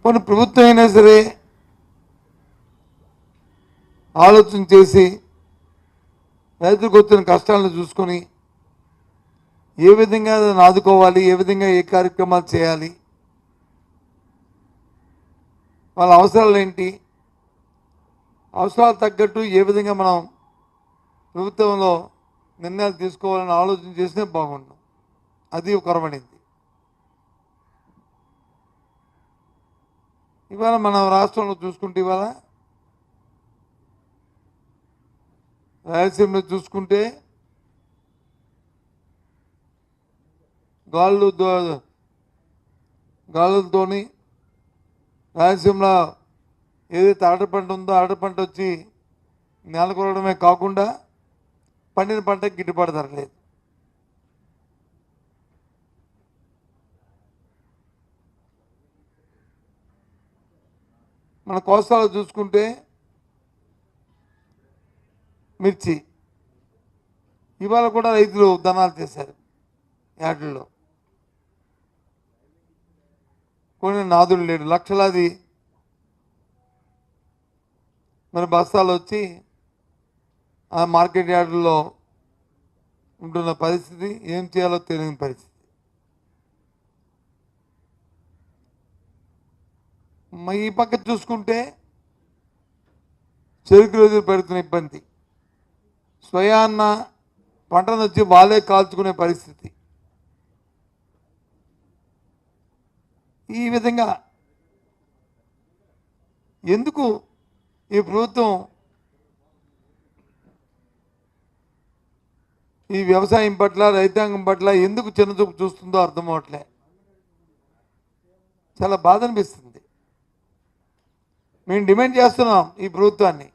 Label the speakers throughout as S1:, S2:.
S1: కొన్ని ప్రభుత్వం అయినా సరే ఆలోచన చేసి రైతులకు వచ్చిన కష్టాలను చూసుకొని ఏ విధంగా దాన్ని ఆదుకోవాలి, ఏ విధంగా ఏ కార్యక్రమాలు చేయాలి, వాళ్ళ అవసరాలు ఏంటి, అవసరాలు తగ్గట్టు ఏ విధంగా మనం ప్రభుత్వంలో నిర్ణయాలు తీసుకోవాలని ఆలోచన చేసినా బాగుండు. అది కొరబడింది. ఇవాళ మన రాష్ట్రంలో చూసుకుంటే ఇవాళ రాయలసీమలో చూసుకుంటే గాలులతోని రాయలసీమలో ఏదైతే ఆడ పంట ఉందో ఆడ పంట వచ్చి నెలకొరడమే కాకుండా పండిన పంటకి గిట్టుబాటు ధర లేదు. మన కోస్తాలో చూసుకుంటే మిర్చి ఇవాళ కూడా రైతులు ధనాలు చేశారు యార్డుల్లో. కొన్ని నాదులు లేడు, లక్షలాది మరి బస్తాలు వచ్చి ఆ మార్కెట్ యార్డుల్లో ఉంటున్న పరిస్థితి, ఏం చేయాలో తెలియని పరిస్థితి. ఈ పక్క చూసుకుంటే చెరుకు రోజులు పెడుతున్న ఇబ్బంది, స్వయాన్న పంటను వచ్చి వాళ్ళే కాల్చుకునే పరిస్థితి. ఈ విధంగా ఎందుకు ఈ ప్రభుత్వం ఈ వ్యవసాయం పట్ల రైతాంగం పట్ల ఎందుకు చిన్నచూపు చూస్తుందో అర్థం అవట్లే. చాలా బాధ అనిపిస్తుంది. మేము డిమాండ్ చేస్తున్నాం ఈ ప్రభుత్వాన్ని.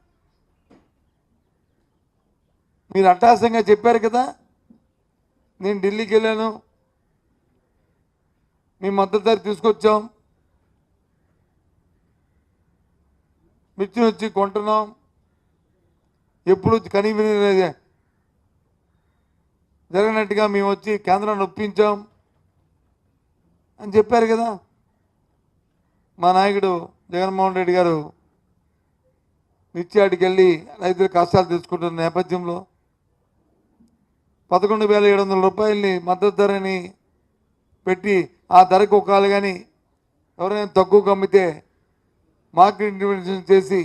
S1: మీరు అట్టాసంగా చెప్పారు కదా, నేను ఢిల్లీకి వెళ్ళాను, మేము మద్దతు ధర తీసుకొచ్చాం, మిర్చిని వచ్చి కొంటున్నాం, ఎప్పుడు కనీవిని జరగనట్టుగా మేము వచ్చి కేంద్రాన్ని ఒప్పించాం అని చెప్పారు కదా. మా నాయకుడు జగన్మోహన్ రెడ్డి గారు మిర్చి ఆటికి వెళ్ళి రైతుల కష్టాలు తీసుకుంటున్న నేపథ్యంలో 11,700 రూపాయలని మద్దతు ధరని పెట్టి ఆ ధరకు ఒకళ్ళు కానీ ఎవరైనా తక్కువకు అమ్మితే మార్కెట్ ఇంటర్వెన్షన్ చేసి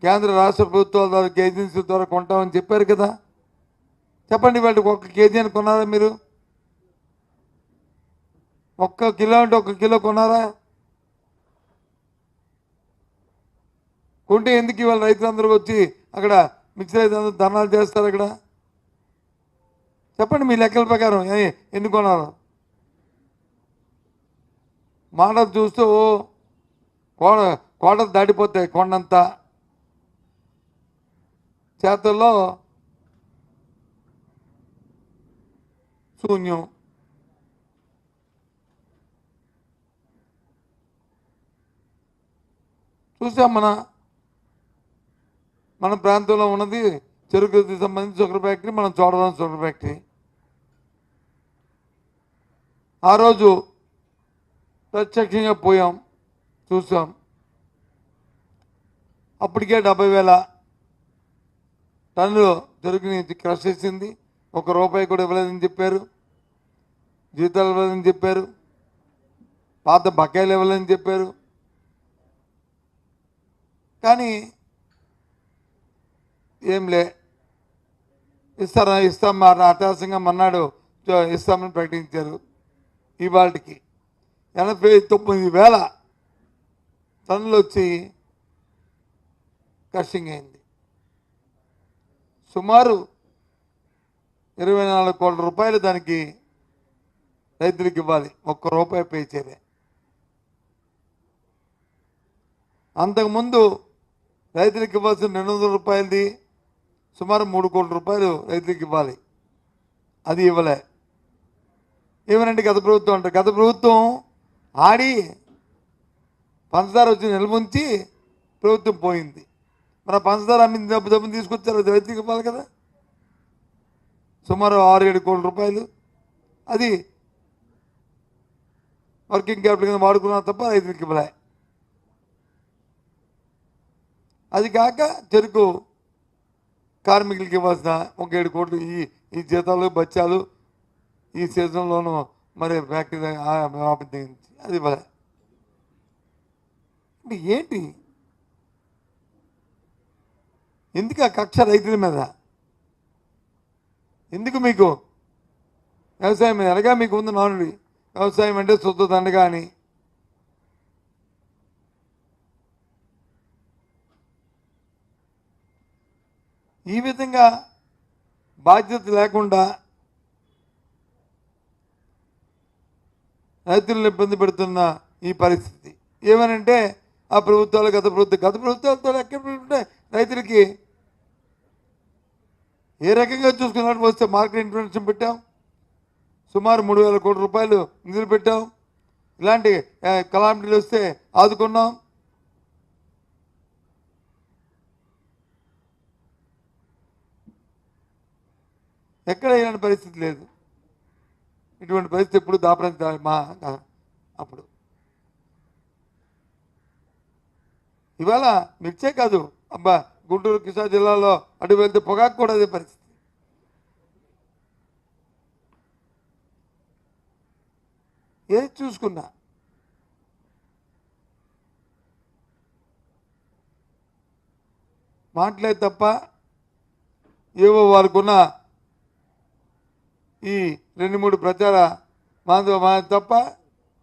S1: కేంద్ర రాష్ట్ర ప్రభుత్వాల ద్వారా ఏజెన్సీల ద్వారా కొంటామని చెప్పారు కదా. చెప్పండి, వాటికి 1 కేజీ అని కొన్నారా మీరు? 1 కిలో అంటే 1 కిలో కొన్నారా? కొంటే ఎందుకు ఇవాళ రైతులందరూ వచ్చి అక్కడ మిర్చి రైతులందరూ ధర్నాలు చేస్తారు అక్కడ? చెప్పండి మీ లెక్కల ప్రకారం ఎన్ని కొన్నారు? మాటలు చూస్తూ కోటలు దాటిపోతాయి కొండంతా, చేతుల్లో శూన్యం. చూసాం మన ప్రాంతంలో ఉన్నది చెరుకుకి సంబంధించి షుగర్ ఫ్యాక్టరీ, మనం చోడవరం షుగర్ ఫ్యాక్టరీ. ఆ రోజు ప్రత్యక్షంగా పోయాం, చూసాం. అప్పటికే 70,000 టన్నులు చెరుకుని క్రష్ చేసింది. 1 రూపాయి కూడా ఇవ్వలేదని చెప్పారు, జీతాలు ఇవ్వలేదని చెప్పారు, పాత బకాయిలు ఇవ్వలేదని చెప్పారు. కానీ ఏంలే, ఇస్తాం అటాసంగా మన్నాడు ఇస్తామని ప్రకటించారు. ఇవాళకి 89,000 టన్నులు వచ్చి క్రషింగ్ అయింది. సుమారు 24 కోట్ల రూపాయలు దానికి రైతులకు ఇవ్వాలి, 1 రూపాయి పే చేయలే. అంతకుముందు రైతులకు ఇవ్వాల్సిన 200 రూపాయలది సుమారు 3 కోట్ల రూపాయలు రైతులకు ఇవ్వాలి, అది ఇవ్వలే. ఏమనంటే గత ప్రభుత్వం అంటారు. గత ప్రభుత్వం ఆడి పంచదార వచ్చి నిల్ముంచి ప్రభుత్వం పోయింది. మన పంచదార అమ్మింది డబ్బు తీసుకొచ్చారు, అది రైతులకు ఇవ్వాలి కదా. సుమారు 6-7 కోట్ల రూపాయలు. అది వర్కింగ్ క్యాపిటల్ కింద వాడుకున్నా తప్ప రైతులకు ఇవ్వలే. అది కాక చెరుకు కార్మికులకి ఇవ్వాల్సిన ఒక 7 కోట్లు ఈ జీతాలు బత్యాలు ఈ సీజన్లోనూ మరి ఫ్యాక్టరీ అది ఇవ్వలే. అంటే ఏంటి, ఎందుకు ఆ కక్ష రైతుల మీద? ఎందుకు మీకు వ్యవసాయం మీద ఎలాగా మీకు ఉంది నానుడి, వ్యవసాయం అంటే శుద్ధ దండగా అని. ఈ విధంగా బాధ్యత లేకుండా రైతులను ఇబ్బంది పెడుతున్న ఈ పరిస్థితి ఏమనంటే ఆ ప్రభుత్వాలు గత ప్రభుత్వాలతో ఎక్కడ ఉంటే రైతులకి ఏ రకంగా చూసుకున్నట్టు వస్తే మార్కెట్ ఇంటర్వెన్షన్ పెట్టాం, సుమారు 3,000 కోట్ల రూపాయలు నిధులు పెట్టాం, ఇలాంటి కలామిటీలు వస్తే ఆదుకున్నాం. ఎక్కడ ఇలాంటి పరిస్థితి లేదు. ఇటువంటి పరిస్థితి ఎప్పుడు దాపరం మా అప్పుడు. ఇవాళ మిర్చే కాదు, అబ్బా గుంటూరు కృష్ణా జిల్లాలో అటు వెళ్తే పొగాకు కూడా అదే పరిస్థితి. ఏది చూసుకున్నా మాటలేదు తప్ప ఏవో వారికున్న ఈ 2-3 ప్రచార తప్ప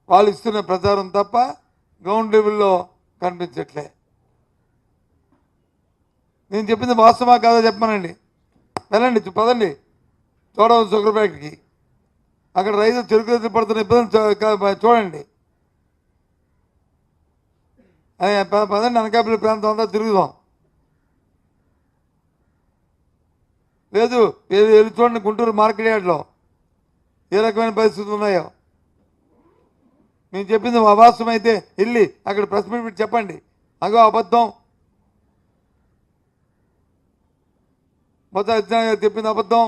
S1: వాళ్ళు ఇస్తున్న ప్రచారం తప్ప గ్రౌండ్ లెవెల్లో కనిపించట్లే. నేను చెప్పింది వాస్తవా కాదా చెప్పమనండి, వెళ్ళండి పదండి చూడవచ్చు షుగర్ ఫ్యాక్టరీకి, అక్కడ రైతులు చెరుకు రైతులు పడుతున్న ఇబ్బంది చూడండి. పదండి అనకాపల్లి ప్రాంతం అంతా తిరుగుదాం. లేదు చూడండి గుంటూరు మార్కెట్ యార్డ్లో ఏ రకమైన పరిస్థితులు ఉన్నాయో. నేను చెప్పింది అవాస్తవం అయితే వెళ్ళి అక్కడ ప్రెస్ మీట్ పెట్టి చెప్పండి, అగో అబద్ధం, మొత్తం చెప్పింది అబద్ధం,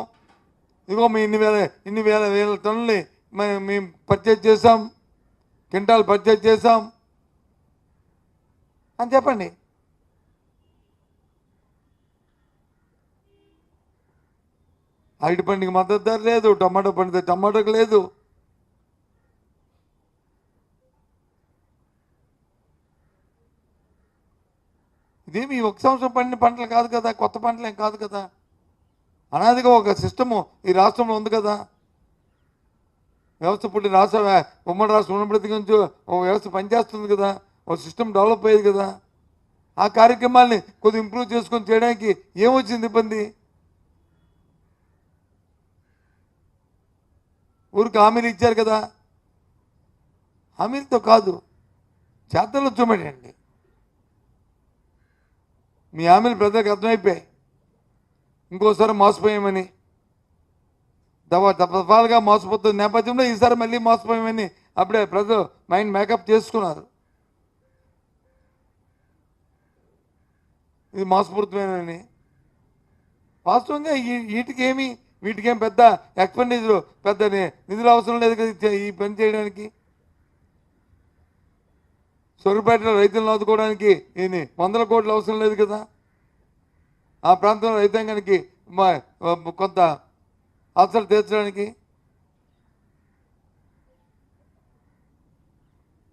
S1: ఇదిగో మీ ఇన్ని వేల టన్నుల్ని మేము పర్చేజ్ చేసాం, క్వింటాల్ పర్చేజ్ చేసాం అని చెప్పండి. అరటి పండుగ మద్దతు ధర లేదు, టమాటో పండితే టమాటోకి లేదు. ఇదేమి ఒక సంవత్సరం పండిన పంటలు కాదు కదా, కొత్త పంటలు ఏం కాదు కదా, అనాదిగా ఒక సిస్టము ఈ రాష్ట్రంలో ఉంది కదా. వ్యవస్థ పుట్టిన రాష్ట్ర ఉమ్మడి రాష్ట్రం ఉన్నప్పటి నుంచి ఒక వ్యవస్థ పనిచేస్తుంది కదా, ఒక సిస్టమ్ డెవలప్ అయ్యేది కదా. ఆ కార్యక్రమాల్ని కొద్దిగా ఇంప్రూవ్ చేసుకొని చేయడానికి ఏమొచ్చింది ఇబ్బంది? ఊరికి హామీలు ఇచ్చారు కదా, హామీలతో కాదు చేతల్లో చూపెట్టండి. మీ హామీలు ప్రజలకు అర్థమైపోయాయి, ఇంకోసారి మోసపోయామని దఫాలుగా మోసపోతున్న నేపథ్యంలో ఈసారి మళ్ళీ మోసపోయామని అప్పుడే ప్రజలు మైండ్ మేకప్ చేసుకున్నారు. ఇది మోసపూరితమేనని. వాస్తవంగా వీటికేం పెద్ద ఎక్స్పెండిచర్ పెద్ద నిధులు అవసరం లేదు కదా ఈ పని చేయడానికి. సొరపేటలో రైతులను ఆదుకోవడానికి 100 కోట్లు అవసరం లేదు కదా. ఆ ప్రాంతంలో రైతాంగానికి కొంత అవసరం తీర్చడానికి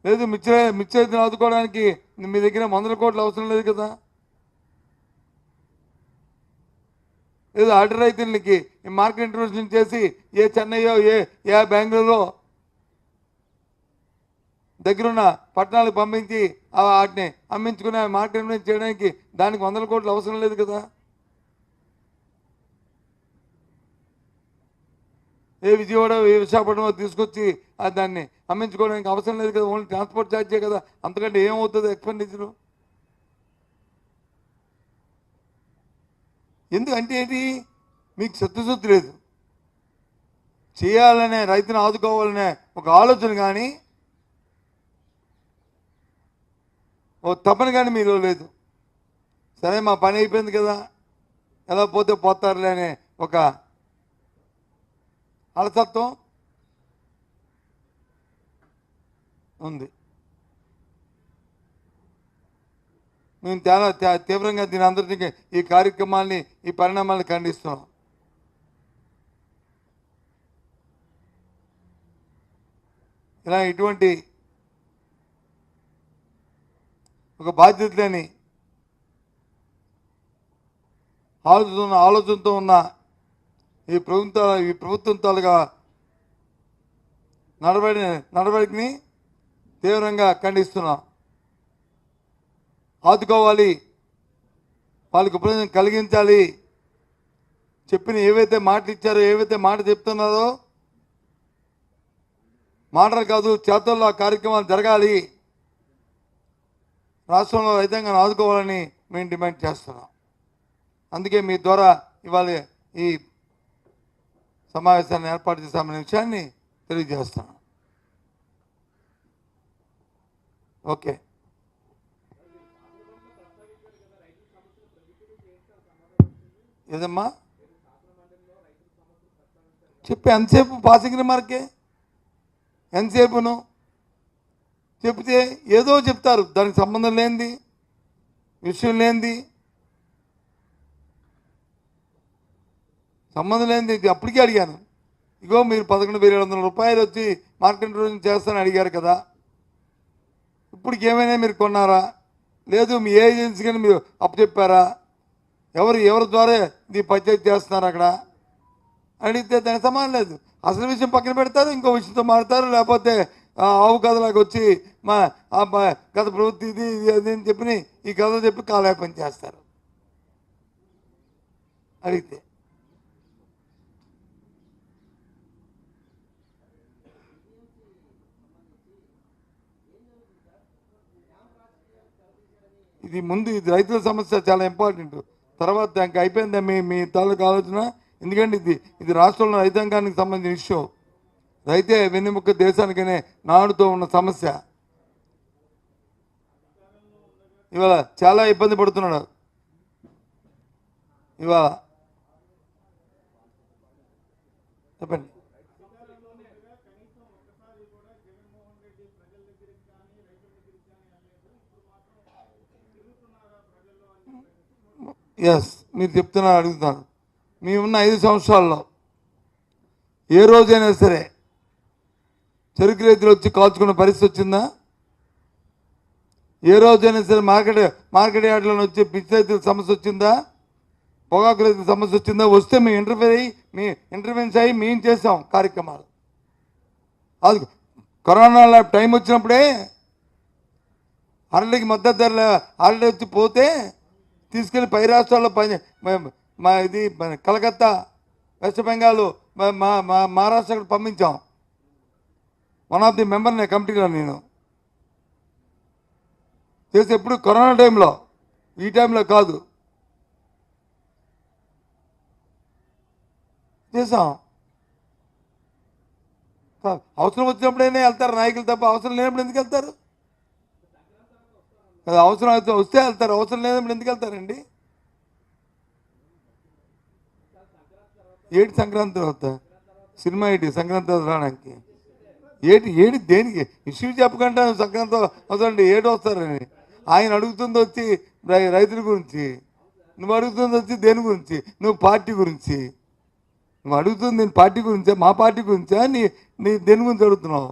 S1: లేదు. మిర్చి రైతులను ఆదుకోవడానికి మీ దగ్గర 100 కోట్లు అవసరం లేదు కదా. లేదు ఆర్డర్ రైతులకి మార్కెట్ ఇంటర్వెన్షన్ చేసి ఏ చెన్నైయో ఏ బెంగళూరులో దగ్గరున్న పట్టణాలకు పంపించి వాటిని అమ్మించుకుని మార్కెట్ ఇంటర్వెన్షన్ చేయడానికి దానికి 100 కోట్లు అవసరం లేదు కదా. విజయవాడ విశాఖపట్నం తీసుకొచ్చి దాన్ని అమ్మించుకోవడానికి అవసరం లేదు కదా, ఓన్లీ ట్రాన్స్పోర్ట్ ఛార్జే కదా. అంతకంటే ఏమవుతుంది ఎక్స్పెండిచరు? ఎందుకంటే ఏంటి, మీకు చిత్తశుద్ధి లేదు, చేయాలనే రైతును ఆదుకోవాలనే ఒక ఆలోచన కానీ ఓ తపన కానీ మీలో లేదు. సరే మా పని అయిపోయింది కదా, ఎలా పోతే పోతారులే అనే ఒక అలసత్వం. ఉంది. మేము చాలా తీవ్రంగా దీని అందరికీ ఈ కార్యక్రమాల్ని ఈ పరిణామాలను ఖండిస్తున్నాం. ఇలా ఇటువంటి ఒక బాధ్యత లేని ఆలోచనతో ఉన్న ఈ ప్రభుత్వం తాలుగా నడవడికని తీవ్రంగా ఖండిస్తున్నాం. ఆదుకోవాలి, వాళ్ళకి ఉపయోగం కలిగించాలి. చెప్పిన ఏవైతే మాటలు ఇచ్చారో, ఏవైతే మాట చెప్తున్నారో, మాటలు కాదు చేతుల్లో ఆ కార్యక్రమాలు జరగాలి. రాష్ట్రంలో రైతాంగాన్ని ఆదుకోవాలని మేము డిమాండ్ చేస్తున్నాం. అందుకే మీ ద్వారా ఇవాళ ఈ సమావేశాన్ని ఏర్పాటు చేశామనే విషయాన్ని తెలియజేస్తున్నాం. ఓకే, ఏదమ్మా చెప్పి ఎంతసేపు పాసింగ్ రిమార్కే, ఎంతసేపును చెప్తే ఏదో చెప్తారు, దానికి సంబంధం లేనిది, విషయం లేనిది, సంబంధం లేనిది. అప్పటికే అడిగాను, ఇగో మీరు 11,700 రూపాయలు వచ్చి మార్కెట్ రోజు చేస్తానని అడిగారు కదా, ఇప్పటికి ఏమైనా మీరు కొన్నారా, లేదు మీ ఏజెన్సీ కానీ మీరు అప్పచెప్పారా, ఎవరి ద్వారా ఇది పంచాయతీ చేస్తున్నారు అక్కడ అడిగితే దానికి సమానం లేదు. అసలు విషయం పక్కన పెడతారు, ఇంకో విషయంతో మాడతారు, లేకపోతే ఆవు కథలాగా వచ్చి మా గత ప్రవృత్తి ఇది అది అని చెప్పి ఈ కథ చెప్పి కాలయాపన చేస్తారు. అడిగితే ఇది రైతుల సమస్య చాలా ఇంపార్టెంట్. తర్వాత ఇంకా అయిపోయిందా మీ తాలూకు ఆలోచన? ఎందుకంటే ఇది రాష్ట్రంలో రైతాంగానికి సంబంధించిన ఇష్యూ. రైతే వెన్నెముక్క దేశానికనే నాడుతో ఉన్న సమస్య. ఇవాళ చాలా ఇబ్బంది పడుతున్నాడు. ఇవాళ చెప్పండి. ఎస్, మీరు చెప్తున్నారు, అడుగుతాను. మేమున్న 5 సంవత్సరాల్లో ఏ రోజైనా సరే చెరుకు రైతులు వచ్చి కాల్చుకున్న పరిస్థితి వచ్చిందా? ఏ రోజైనా సరే మార్కెట్ యార్డ్లో వచ్చి పిచ్చి రైతుల సమస్య వచ్చిందా? పొగాకు రైతుల సమస్య వచ్చిందా? వస్తే మేము ఇంటర్వ్యూన్స్ అయ్యి మేము చేసాం కార్యక్రమాలు. అది కరోనా టైం వచ్చినప్పుడే అరళికి మద్దతు ధరలు అరళి వచ్చి పోతే తీసుకెళ్ళి పై రాష్ట్రాల్లో ఇది కలకత్తా, వెస్ట్ బెంగాల్, మహారాష్ట్ర పంపించాం. వన్ ఆఫ్ ది మెంబర్ కమిటీలో నేను చేసి ఎప్పుడు కరోనా టైంలో, ఈ టైంలో కాదు, చేసాం. అవసరం వచ్చినప్పుడైనా వెళ్తారు నాయకులు తప్ప అవసరం లేనప్పుడు ఎందుకు వెళ్తారు? అవసరం అయితే వస్తే వెళ్తారు, అవసరం లేనప్పుడు ఎందుకు వెళ్తారండి? ఏటి సంక్రాంతి అవుతా సినిమా ఏంటి సంక్రాంతి రావడానికి? ఏటి దేనికి ఇష్యూ చెప్పకుండా సంక్రాంతి అవుతాండి, ఏడు వస్తారని. ఆయన అడుగుతుంది వచ్చి రైతుల గురించి, నువ్వు అడుగుతుంది వచ్చి దేని గురించి? నువ్వు పార్టీ గురించి. నువ్వు అడుగుతుంది నేను పార్టీ గురించా, మా పార్టీ గురించా, నీ దేని గురించి అడుగుతున్నావు?